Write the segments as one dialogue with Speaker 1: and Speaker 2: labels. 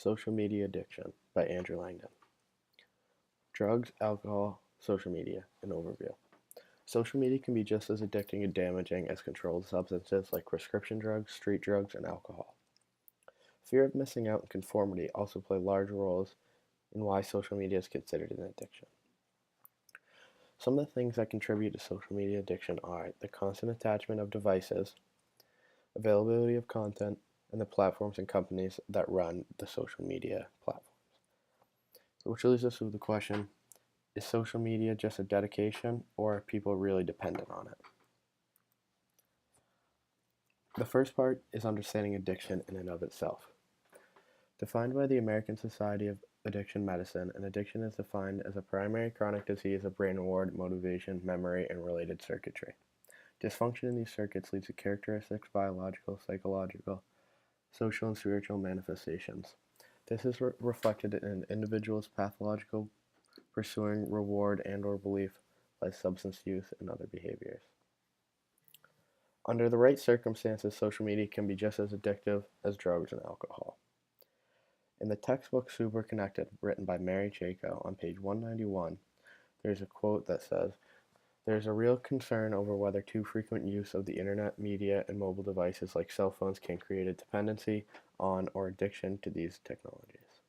Speaker 1: Social Media Addiction by Andrew Langdon. Drugs, alcohol, social media, an overview. Social media can be just as addicting and damaging as controlled substances like prescription drugs, street drugs, and alcohol. Fear of missing out and conformity also play large roles in why social media is considered an addiction. Some of the things that contribute to social media addiction are the constant attachment of devices, availability of content, and the platforms and companies that run the social media platforms. Which leaves us with the question, is social media just a dedication, or are people really dependent on it? The first part is understanding addiction in and of itself. Defined by the American Society of Addiction Medicine, an addiction is defined as a primary chronic disease of brain reward, motivation, memory, and related circuitry. Dysfunction in these circuits leads to characteristics, biological, psychological, social, and spiritual manifestations. This is reflected in an individual's pathological pursuing reward and or belief by substance use and other behaviors. Under the right circumstances, social media can be just as addictive as drugs and alcohol. In the textbook Super Connected, written by Mary Chaco, on page 191, there's a quote that says, "There's a real concern over whether too frequent use of the internet, media, and mobile devices like cell phones can create a dependency on or addiction to these technologies."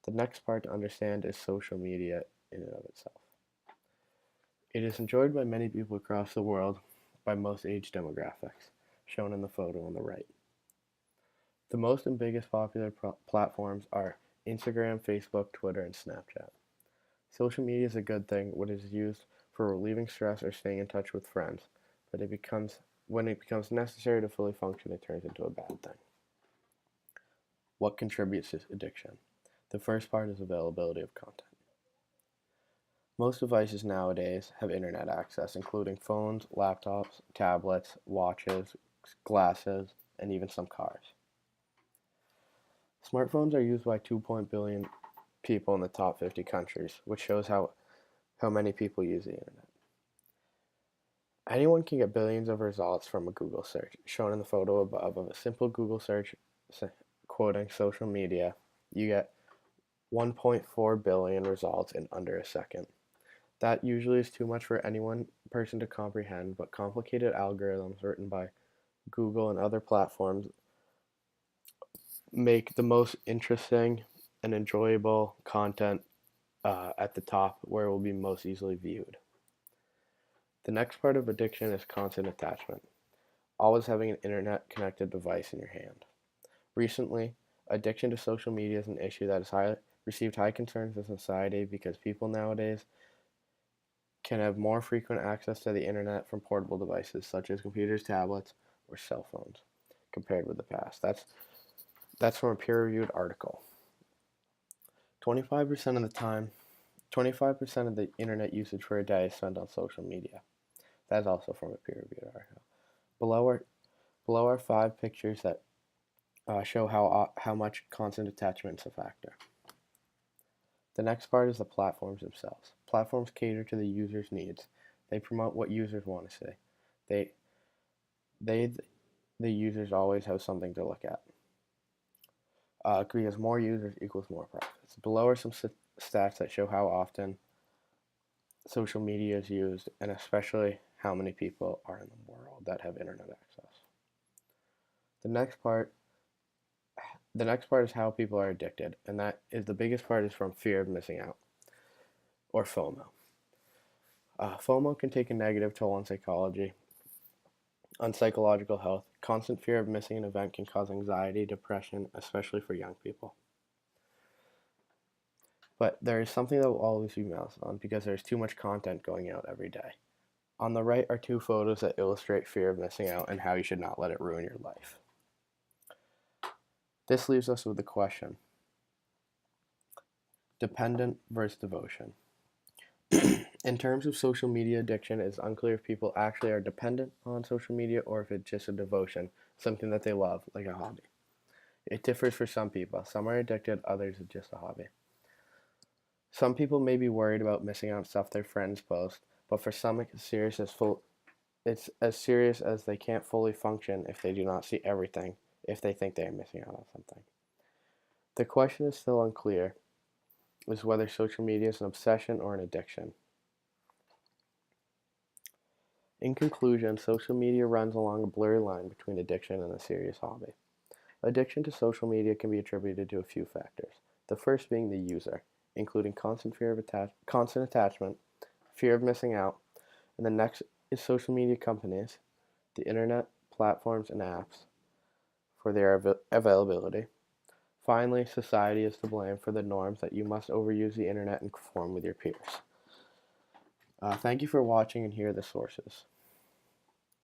Speaker 1: The next part to understand is social media in and of itself. It is enjoyed by many people across the world by most age demographics, shown in the photo on the right. The most and biggest popular platforms are Instagram, Facebook, Twitter, and Snapchat. Social media is a good thing when it is used for relieving stress or staying in touch with friends, but when it becomes necessary to fully function, it turns into a bad thing. What contributes to addiction? The first part is availability of content. Most devices nowadays have internet access, including phones, laptops, tablets, watches, glasses, and even some cars. Smartphones are used by 2 billion people in the top 50 countries, which shows how many people use the internet. Anyone can get billions of results from a Google search, shown in the photo above of a simple Google search quoting social media. You get 1.4 billion results in under a second. That usually is too much for any one person to comprehend, but complicated algorithms written by Google and other platforms make the most interesting and enjoyable content at the top where it will be most easily viewed. The next part of addiction is constant attachment, always having an internet connected device in your hand. Recently, addiction to social media is an issue that has received high concerns in society because people nowadays can have more frequent access to the internet from portable devices such as computers, tablets, or cell phones compared with the past. That's from a peer-reviewed article. 25% of the time, 25% of the internet usage for a day is spent on social media. That's also from a peer-reviewed article. Below are 5 pictures that show how much constant attachment is a factor. The next part is the platforms themselves. Platforms cater to the user's needs. They promote what users want to see. The users always have something to look at. Because more users equals more profits. Below are some stats that show how often social media is used, and especially how many people are in the world that have internet access. The next part is how people are addicted, and that is the biggest part is from fear of missing out, or FOMO. FOMO can take a negative toll on psychological health. Constant fear of missing an event can cause anxiety, depression, especially for young people. But there is something that will always be missed on because there's too much content going out every day. On the right are 2 photos that illustrate fear of missing out and how you should not let it ruin your life. This leaves us with the question, dependent versus devotion. In terms of social media addiction, it's unclear if people actually are dependent on social media or if it's just a devotion, something that they love, like a hobby. It differs for some people. Some are addicted, others it's just a hobby. Some people may be worried about missing out on stuff their friends post, but for some it's as serious as they can't fully function if they do not see everything, if they think they are missing out on something. The question is still unclear is whether social media is an obsession or an addiction. In conclusion, social media runs along a blurry line between addiction and a serious hobby. Addiction to social media can be attributed to a few factors. The first being the user, including constant constant attachment, fear of missing out, and the next is social media companies, the internet, platforms, and apps for their availability. Finally, society is to blame for the norms that you must overuse the internet and conform with your peers. Thank you for watching, and here are the sources.